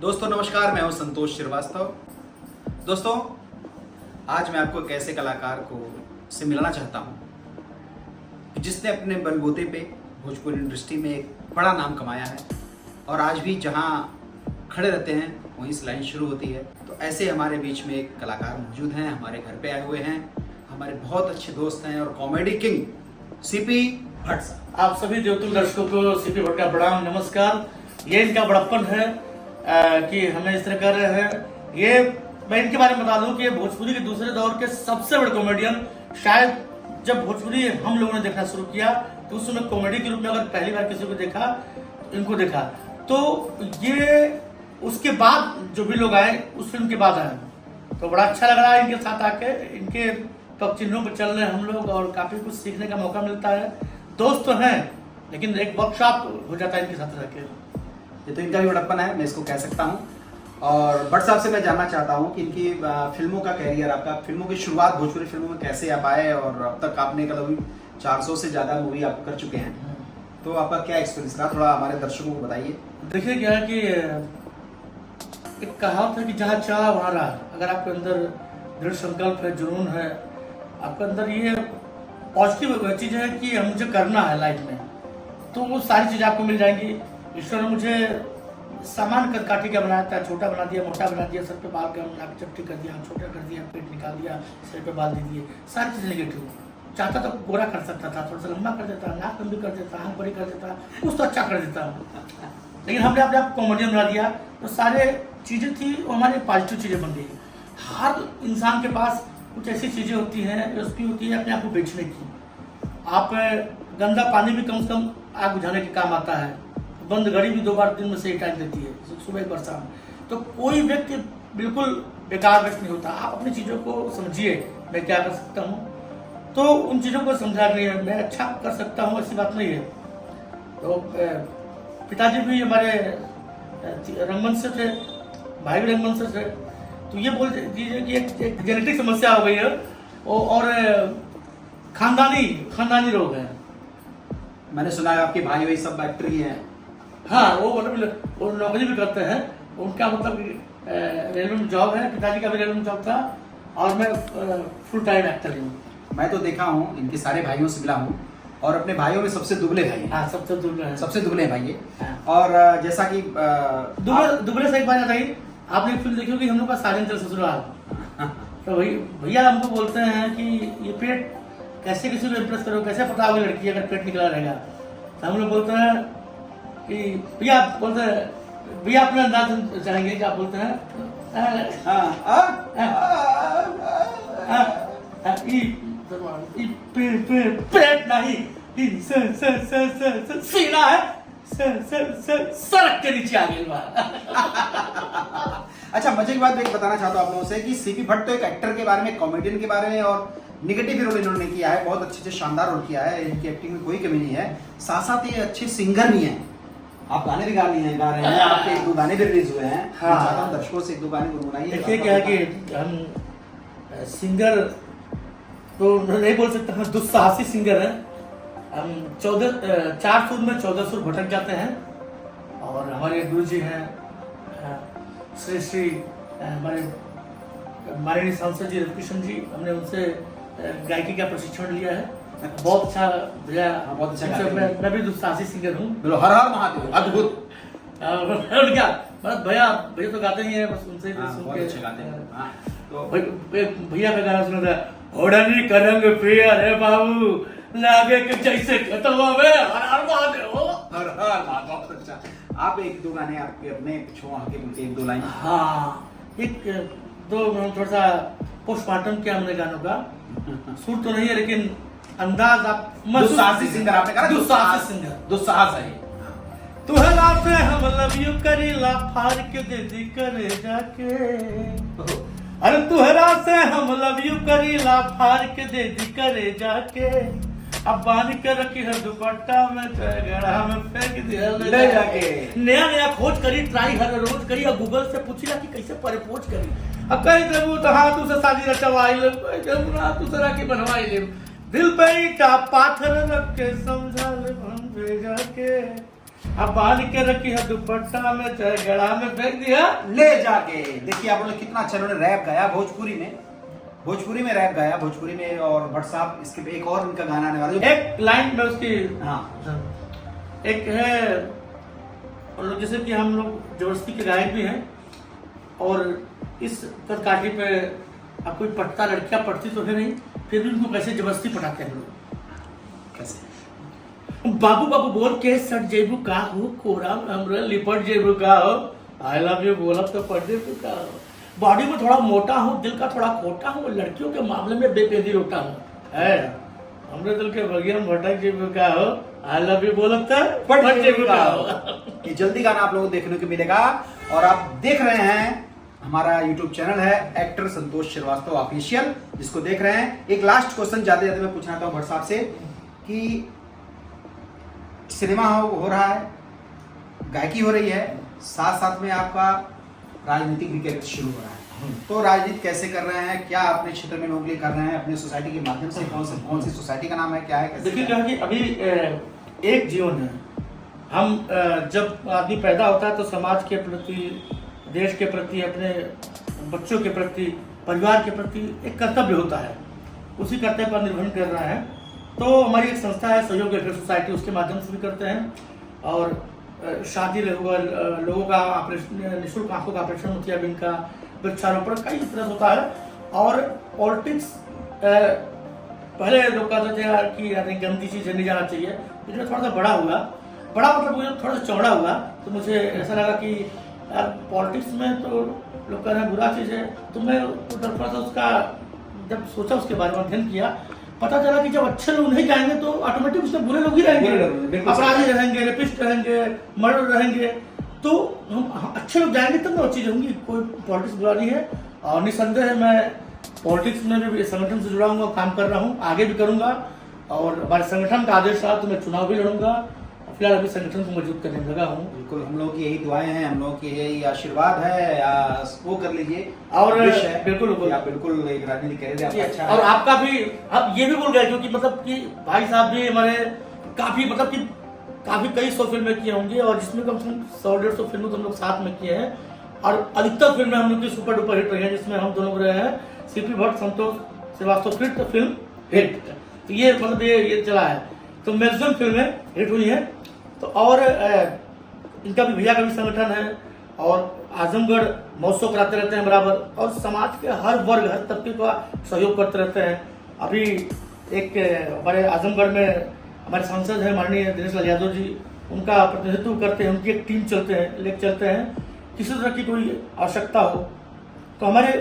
दोस्तों नमस्कार, मैं हूं संतोष श्रीवास्तव। दोस्तों आज मैं आपको एक ऐसे कलाकार को से मिलाना चाहता हूं जिसने अपने बलबूते पे भोजपुरी इंडस्ट्री में एक बड़ा नाम कमाया है और आज भी जहां खड़े रहते हैं वहीं से लाइन शुरू होती है। तो ऐसे हमारे बीच में एक कलाकार मौजूद हैं, हमारे घर पे आए हुए हैं, हमारे बहुत अच्छे दोस्त हैं और कॉमेडी किंग सीपी भट्ट साहब। आप सभी देवतुल दर्शकों को सीपी भट्ट का प्रणाम नमस्कार। ये इनका बड़प्पन है कि हमें इस तरह कर रहे हैं। ये मैं इनके बारे में बता दूं कि ये भोजपुरी के दूसरे दौर के सबसे बड़े कॉमेडियन। शायद जब भोजपुरी हम लोगों ने देखना शुरू किया तो उस समय कॉमेडी के रूप में अगर पहली बार किसी को देखा, इनको देखा, तो ये उसके बाद जो भी लोग आए उस फिल्म के बाद आए, तो बड़ा अच्छा लग रहा है इनके साथ आके। इनके पग चिन्हों पर चल रहे हैं हम लोग और काफी कुछ सीखने का मौका मिलता है। दोस्त तो हैं लेकिन एक वर्कशॉप हो जाता है इनके साथ रह के। ये तो इनका भी बड़प्पन है, मैं इसको कह सकता हूँ। और भट्ट साहब से मैं जानना चाहता हूँ कि इनकी फिल्मों का कैरियर, आपका फिल्मों की शुरुआत भोजपुरी फिल्मों में कैसे आप आए और अब तक आपने करीब 400 से ज़्यादा मूवी आप कर चुके हैं, तो आपका क्या एक्सपीरियंस रहा, थोड़ा हमारे दर्शकों को बताइए। देखिए क्या है कि एक कहावत है कि जहाँ चाह वहाँ राह। अगर आपके अंदर दृढ़ संकल्प है, जुनून है, आपके अंदर ये पॉजिटिव चीज़ है कि मुझे करना है लाइफ में, तो वो सारी चीज़ें आपको मिल जाएंगी। ईश्वर ने मुझे सामान काटी का बनाया था, छोटा बना दिया, मोटा बना दिया, सर पे बाल का नाक चपटी कर दिया, छोटा कर दिया, पेट निकाल दिया, सिर पे बाल दे दिए, सारी चीज़ें नेगेटिव। चाहता तो गोरा कर सकता था, थोड़ा सा लंबा कर देता, नाक लंबी कर देता, आँख बड़ी कर देता, कुछ तो अच्छा कर देता, लेकिन हमने अपने आप कॉमेडियन बना दिया। तो सारे चीज़ें थी वो हमारी पॉजिटिव चीज़ें बन गई। हर इंसान के पास कुछ ऐसी चीज़ें होती हैं, उसकी होती है अपने आप को बेचने की। आप गंदा पानी भी कम से कम आग बुझाने के काम आता है। बंद घड़ी भी 2 बार दिन में से एक टाइम देती है, सुबह एक बार शाम। तो कोई व्यक्ति बिल्कुल बेकार व्यक्ति नहीं होता। आप अपनी चीज़ों को समझिए, मैं क्या कर सकता हूँ, तो उन चीज़ों को समझा नहीं है, मैं अच्छा कर सकता हूँ, ऐसी बात नहीं है। तो पिताजी भी हमारे रंगमंच से थे, भाई भी रंगमंच से थे, तो ये बोल दीजिए कि एक जेनेटिक समस्या हो गई है और खानदानी रोग है। मैंने सुना है आपके भाई वही सब एक्टर ही हैं। हाँ, वो मतलब वो नौकरी भी करते हैं, उनका मतलब रेलवे में जॉब है, पिताजी का भी रेलवे में जॉब था, और मैं फुल टाइम एक्टर हूँ। मैं तो देखा हूँ, इनके सारे भाइयों से मिला हूँ और अपने भाइयों में सबसे दुबले भाई हैं। हाँ, सबसे दुबले हैं, सबसे दुबले भाई है। हाँ। और जैसा कि दुबले से एक बात बताइए, आपने एक फिल्म देखी होगी हम लोग का साजन चल ससुराल। तो भैया हमको बोलते हैं कि ये पेट कैसे किसी को इम्प्रेस करो, कैसे पता होगी लड़की अगर पेट निकला रहेगा। तो हम लोग बोलते हैं कि भैया अपने अंदाज जाएंगे कि आप बोलते हैं पेट नहीं, सीना है, सड़क के नीचे आ गया। अच्छा, मजे की बात एक बताना चाहता हूँ आप लोगों से कि सीपी भट्ट तो एक एक्टर के बारे में, कॉमेडियन के बारे में और निगेटिव रोल इन्होंने किया है, बहुत अच्छे शानदार रोल किया है, इनकी एक्टिंग में कोई कमी नहीं है। साथ साथ ये अच्छे सिंगर भी हैं, आप गाने भी गा रहे हैं, आपके 1-2 गाने भी रिलीज हुए हैं। हाँ, चाहता हूं दर्शकों से 1-2 गाने गुनगुनाइए। देखिए क्या है कि हम सिंगर तो नहीं बोल सकते, हम दुस्साहसी सिंगर हैं। हम 4 सुर में 14 सुर भटक जाते हैं। और हमारे गुरु जी हैं श्री हमारे सांसद जी रविकिशन जी, हमने उनसे गायकी का प्रशिक्षण लिया है। बहुत अच्छा भैया, बहुत अच्छा। मैं भी दुस्साहसी सिंगर हूँ। बोलो हर हर महादेव, अद्भुत। क्या भैया तो गाते ही हैं, बस उनसे बहुत अच्छे गाते हैं। तो भैया का गाना सुना था, ओढ़नी का रंग पियर है बाबू, लागे के जैसे कतवा में हर हर महादेव, हर हर महादेव। बहुत अच्छा। आप 1-2 गाने आपके अपने छो आके बोलते, 1-2 लाइन। हाँ, थोड़ा सा पोस्टमार्टम किया हमने गानों का। सुर तो नहीं है लेकिन अंदाज आप दुस्साहसी सिंगर, आपने कहा दुस्साहसी सिंगर, दुस्साहस है। तुहरा से हम लव यू करीला फाड़ के दे दी करे जाके, अरे तुहरा से हम लव यू करीला फाड़ के दे दी करे जाके, अब बांध के रखी है दुपट्टा में, गड़ा में फेंक दिया ले जाके। नया खोज करी, ट्राई हर रोज करी, और गूगल से पूछी कि कैसे प्रपोज करी। अब कह देबू तो हाँ तू से शादी रचवाई ले, कह देबू ना तू से राखी बनवाई ले, दिल पे ईटा पाथर रख के समझा ले हम भेजा के, अब बांध के रखी है दुपट्टा में, चाहे गला में फेंक दिया। ले जाके देखिए आप लोग कितना अच्छा उन्होंने रैप गाया भोजपुरी में रैप गाया भोजपुरी में। और भट्ट साहब इसके पे एक और उनका गाना आने वाला है। एक लाइन में उसकी, हाँ एक है, और लोग जैसे कि हम लोग जबरदस्ती के गायक भी हैं, और इस कदकाठी पे अब कोई पटता, लड़कियां पटती तो है नहीं, फिर भी उनको कैसे जबरदस्ती पटाते हैं लोग। कैसे? बाबू बाबू बोल के सट जेबू का हो, कोरा हमरा लिपट जेबू का हो, आई लव यू बोला तो पट जेबू का हो, बॉडी में थोड़ा मोटा हूँ, दिल का थोड़ा खोटा हूँ, लड़कियों के मामले में बेपेदी रोटा हूँ, है हमरे दिल के बगिया में भटक जेबू का हो, आई लव यू बोला तो पट जेबू का हो। ये जल्दी गाना आप लोगों को देखने को मिलेगा। और आप देख रहे हैं हमारा यूट्यूब चैनल है एक्टर संतोष श्रीवास्तव ऑफिशियल, जिसको देख रहे हैं। एक लास्ट क्वेश्चन जाते जाते मैं पूछना चाहता हूँ भट्ट साहब से कि सिनेमा हो रहा है, गायकी हो रही है, साथ साथ में आपका राजनीतिक भी कैरियर शुरू हो रहा है, तो राजनीति कैसे कर रहे हैं, क्या अपने क्षेत्र में नौकरी कर रहे हैं अपने सोसाइटी के माध्यम से? कौन सी सोसाइटी का नाम है, क्या है, कैसे? देखिए क्या है कि अभी एक जीवन है, हम जब आदमी पैदा होता है तो समाज के प्रति, देश के प्रति, अपने बच्चों के प्रति, परिवार के प्रति एक कर्तव्य होता है, उसी कर्तव्य पर निर्भर कर रहा है। तो हमारी एक संस्था है सहयोग वेलफेयर सोसाइटी, उसके माध्यम से भी करते हैं। और शादी लोगों का ऑपरेशन, निःशुल्क आंखों का ऑपरेशन होती है, जिनका वृक्षारोपण कई तरह होता है। और पॉलिटिक्स पहले लोग कहते थे यार कि यार गंदी चीज़ नहीं जाना चाहिए, लेकिन थोड़ा सा बड़ा हुआ, बड़ा मतलब मुझे थोड़ा सा चौड़ा हुआ, तो मुझे ऐसा लगा कि यार पॉलिटिक्स में तो लोग कह रहे हैं बुरा चीज़ है, तो मैं थोड़ा सा उसका जब सोचा, उसके बारे में अध्ययन किया, पता चला कि जब अच्छे लोग नहीं जाएंगे तो ऑटोमेटिक उसमें बुरे लोग ही रहेंगे, अपराधी रहेंगे, रेपिस्ट रहेंगे, मर्डर रहेंगे। तो हम अच्छे लोग जाएंगे तब ना चीज़ होंगी। कोई पॉलिटिक्स बुरा नहीं है, और निसंदेह मैं पॉलिटिक्स में भी संगठन से जुड़ा हूँ, काम कर रहा हूँ, आगे भी करूँगा। और हमारे संगठन का आदेश रहा तो मैं चुनाव भी लड़ूंगा। फिलहाल अभी संगठन को मजबूत करने में लगा हूँ। बिल्कुल, हम लोग की यही दुआएं हैं, हम लोग की यही आशीर्वाद है, या वो कर लीजिए। और बिल्कुल बिल्कुल एक राजनीति कह रहे अच्छा और आपका भी, अब ये भी बोल गए क्योंकि मतलब कि भाई साहब भी हमारे काफी, मतलब कि काफी कई 100 फिल्में किए होंगे, और जिसमें कम से कम 100-150 फिल्में तो हम लोग साथ में किए हैं। और अधिकतर फिल्में हम लोग की सुपर डुपर हिट रही है, जिसमें हम दोनों रहे हैं, सीपी भट्ट, संतोष श्रीवास्तव फिर फिल्म हिट। तो ये मतलब ये चला है, तो मैक्सिमम फिल्में हिट हुई हैं। तो और इनका भी, भैया का भी संगठन है, और आजमगढ़ महोत्सव कराते रहते हैं बराबर, और समाज के हर वर्ग, हर तबके का सहयोग करते रहते हैं। अभी एक हमारे आजमगढ़ में हमारे सांसद हैं माननीय दिनेश लाल यादव जी, उनका प्रतिनिधित्व करते हैं, उनकी एक टीम लेके चलते हैं। किसी तरह की कोई आवश्यकता हो तो हमारे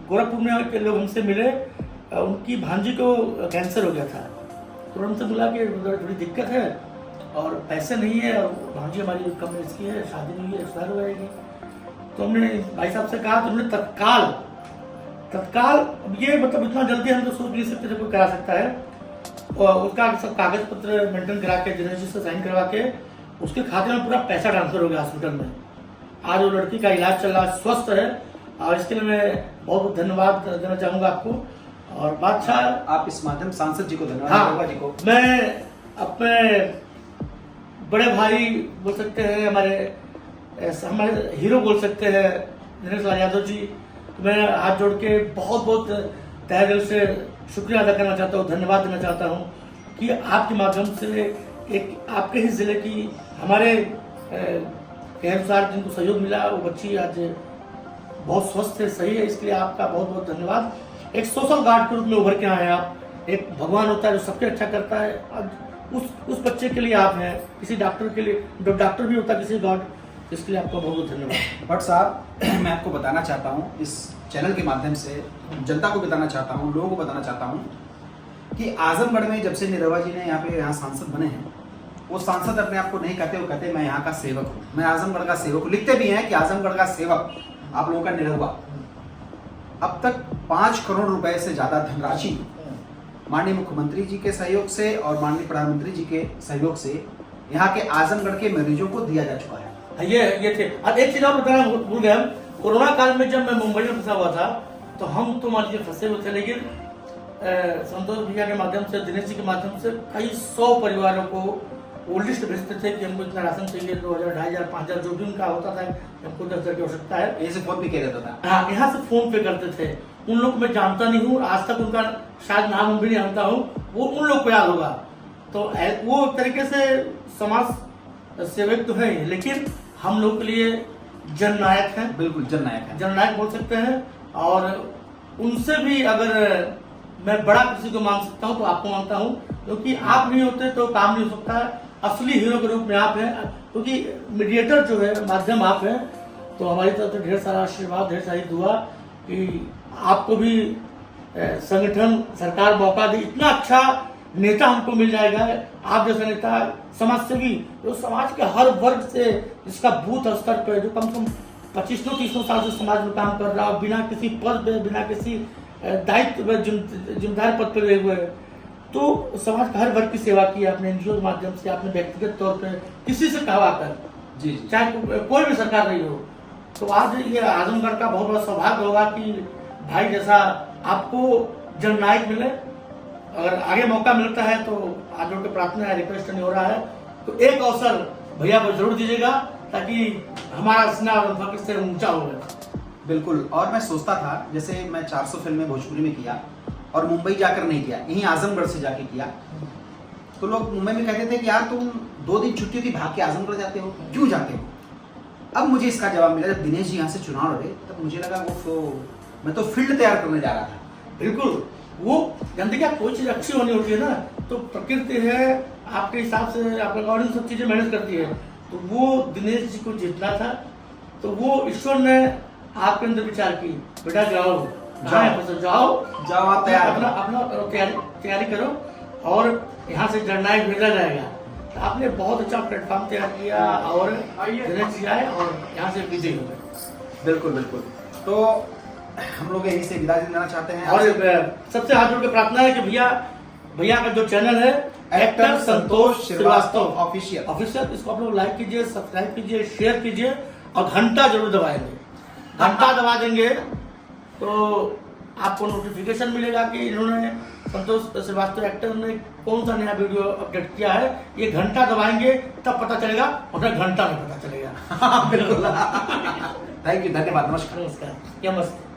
गोरखपुर में के लोग हमसे मिले, उनकी भांजी को कैंसर हो गया था, तो उनसे मिला कि थोड़ी दिक्कत है और पैसे नहीं है, और भांजी हमारी कम एज की है, शादी नहीं है, एक्सपायर हो जाएगी। तो हमने भाई साहब से कहा, तो उन्होंने तत्काल ये मतलब इतना जल्दी हम तो सोच नहीं सकते थे कोई करा सकता है, और उसका सब कागज पत्र मेंटेन करा के, दिनेश जी से साइन करवा के, उसके खाते में पूरा पैसा ट्रांसफर हो गया हॉस्पिटल में। आज वो लड़की का इलाज चल रहा है, स्वस्थ है, और इसके लिए मैं बहुत बहुत धन्यवाद देना चाहूँगा आपको। और बादशाह, आप इस माध्यम सांसद जी को धन्यवाद। हाँ, जी को मैं अपने बड़े भाई बोल सकते हैं, हमारे हीरो बोल सकते हैं दिनेश लाल यादव जी, मैं हाथ जोड़ के बहुत बहुत तहे दिल से शुक्रिया अदा करना चाहता हूँ, धन्यवाद देना चाहता हूँ कि आपके माध्यम से एक आपके ही जिले की, हमारे के अनुसार जिनको सहयोग मिला, वो बच्ची आज बहुत स्वस्थ है, सही है, इसके लिए आपका बहुत बहुत धन्यवाद। एक सोशल गार्ड के रूप में उभर के आए आप, एक भगवान होता है जो सबके अच्छा करता है, आज उस बच्चे के लिए आप हैं, किसी डॉक्टर के लिए, जो डॉक्टर भी होता है किसी गॉड, इसके लिए आपका बहुत बहुत धन्यवाद। भट्ट साहब, मैं आपको बताना चाहता हूँ, इस चैनल के माध्यम से जनता को बताना चाहता हूँ, लोगों को बताना चाहता हूँ कि आजमगढ़ में जब से निरवा जी ने यहाँ सांसद बने हैं, वो सांसद अपने आप को नहीं कहते, वो कहते मैं यहाँ का सेवक हूँ, मैं आजमगढ़ का सेवक हूँ। लिखते भी हैं कि आजमगढ़ का सेवक, आप लोगों का निरहुआ। अब तक 5 करोड़ रुपए से ज्यादा धनराशि माननीय मुख्यमंत्री जी के सहयोग से और माननीय प्रधानमंत्री जी के सहयोग से यहाँ के आजमगढ़ के मरीजों को दिया जा चुका है। ये थे। अब एक चीज और बताना भूल गए, कोरोना काल में जब मैं मुंबई में फंसा हुआ था, तो हम तो मान लीजिए फंसे हुए थे, लेकिन संतोष भैया के माध्यम से, दिनेश जी के माध्यम से कई 100 परिवारों को वो लिस्ट भेजते थे कि हमको इतना राशन चाहिए, 2000, 2500, 5000 जो भी उनका होता था, हमको 10,000 की आवश्यकता है। ये से फोन भी कह देता था। हाँ, यहाँ से फोन पे करते थे। उन लोग को मैं जानता नहीं हूँ, आज तक उनका शायद नाम भी नहीं जानता हूँ, वो उन लोग को याद होगा। तो वो एक तरीके से समाज सेवक तो है, लेकिन हम लोग के लिए जननायक हैं। बिल्कुल जननायक है, जननायक बोल सकते हैं। और उनसे भी अगर मैं बड़ा किसी को मान सकता हूँ तो आपको मानता हूँ, क्योंकि आप नहीं होते तो काम नहीं हो सकता है। असली हीरो के रूप में आप हैं, क्योंकि मीडिएटर जो है, माध्यम आप हैं। तो हमारी तरफ से ढेर सारा आशीर्वाद, ढेर सारी दुआ कि आपको भी संगठन, सरकार मौका दे, इतना अच्छा नेता हमको मिल जाएगा। आप जैसे नेता, समाज सेवी, जो समाज के हर वर्ग से, जिसका बूथ स्तर पे, जो कम से कम 25-30 साल से समाज में काम कर रहा हो, बिना किसी पद पे, बिना किसी दायित्व में, जिम्मेदार पद पर रहे हुए, तो समाज का हर वर्ग की सेवा की आपने एनजीओ के माध्यम से, आपने व्यक्तिगत तौर पे किसी से कहवा कर, जी, चाहे कोई भी सरकार रही हो। तो आज ये आजमगढ़ का बहुत बड़ा सौभाग्य होगा कि भाई जैसा आपको जननायक मिले। अगर आगे मौका मिलता है तो आज के प्रार्थना है, रिक्वेस्ट नहीं हो रहा है, तो एक अवसर भैया को जरूर दीजिएगा, ताकि हमारा स्नान से ऊंचा हो गया। बिल्कुल। और मैं सोचता था, जैसे मैं 400 फिल्में भोजपुरी में किया और मुंबई जाकर नहीं किया, यहीं आजमगढ़ से जाके किया, तो लोग मुंबई में कहते थे कि यार तुम 2 दिन छुट्टी थी, भाग के आजमगढ़ जाते हो, क्यों जाते हो? अब मुझे इसका जवाब मिला, जब दिनेश जी यहाँ से चुनाव लड़े तब मुझे लगा वो मैं तो फील्ड तैयार करने जा रहा था। बिल्कुल, वो जानते क्या, कोई चीज अच्छी होनी होती है ना, तो प्रकृति है आपके हिसाब से, आपका अकॉर्डिंग सब चीजें मैनेज करती है। तो वो दिनेश जी को जीतना था, तो वो ईश्वर ने आपके अंदर विचार की, बेटा जाओ जाओ आप तैयार अपना अपना तैयारी करो और यहाँ से जननायक भेजा जाएगा। तो आपने बहुत अच्छा प्लेटफॉर्म तैयार किया और दिनेश जी आए और यहाँ से विजयी हो गए। बिल्कुल बिल्कुल। तो हम लोग यहीं से विदा देना चाहते हैं। और सबसे हाथ जोड़ के प्रार्थना है कि भैया का जो चैनल है एक्टर संतोष श्रीवास्तव ऑफिशियल, इसको आप लोग लाइक कीजिए, सब्सक्राइब कीजिए, शेयर कीजिए और घंटा जरूर दबाएंगे। घंटा दबा देंगे तो आपको नोटिफिकेशन मिलेगा कि इन्होंने, संतोष श्रीवास्तव एक्टर ने कौन सा नया वीडियो अपडेट किया है। ये घंटा दबाएंगे तब पता चलेगा, और घंटा में पता चलेगा। बिल्कुल। थैंक यू, धन्यवाद, नमस्कार। नमस्कार, नमस्ते।